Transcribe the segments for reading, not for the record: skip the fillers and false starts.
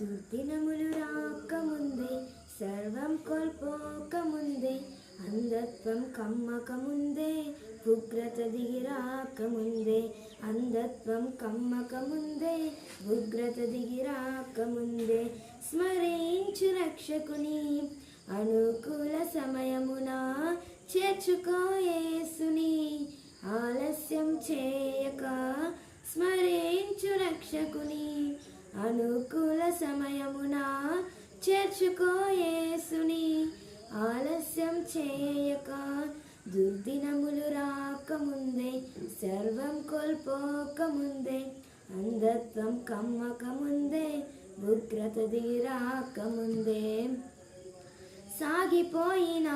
దుర్దినములు రాకముందే సర్వం కోల్పోకముందే అంధత్వం కమ్మకముందే ఉగ్రత దిగి రాకముందే అంధత్వం కమ్మకముందే ఉగ్రత దిగి రాకముందే స్మరించు రక్షకుని అనుకూల సమయమున చేర్చుకో యేసుని ఆలస్యం చేయక స్మరించు రక్షకుని అనుకూల సమయమున చేర్చుకో యేసుని ఆలస్యం చేయక దుర్దినములు రాకముందే సర్వం కోల్పోకముందే అంధత్వం కమ్మకముందే ఉగ్రత దిగి రాకముందే సాగిపోయినా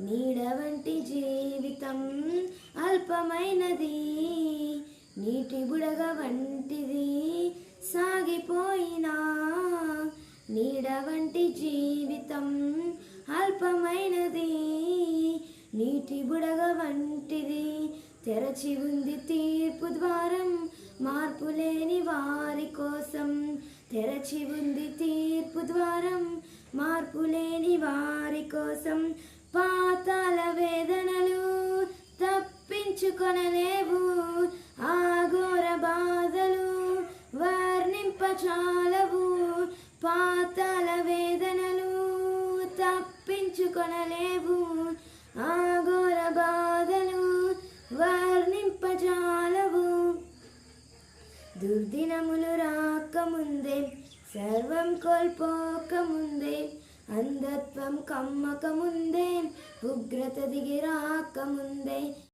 నీడ వంటి జీవితం అల్పమైనది నీటి బుడగ వంటిది సాగిపోయినా నీడ వంటి జీవితం అల్పమైనది నీటి బుడగ వంటిది తెరచి ఉంది తీర్పు ద్వారం మార్పు లేని వారి కోసం తెరచి ఉంది తీర్పు ద్వారం మార్పు లేని వారి కోసం పాతాళ వేదనలు తప్పించుకొనలేవు ఆఘోర బాధలు వర్ణింపచాలవు పాతాళ వేదనలు తప్పించుకొనలేవు ఆఘోర బాధలు వర్ణింపచాలవు దుర్దినములు రాకముందే సర్వం కోల్పోకముందే అంధత్వం కమ్మకముందే ఉగ్రత దిగి రాకముందే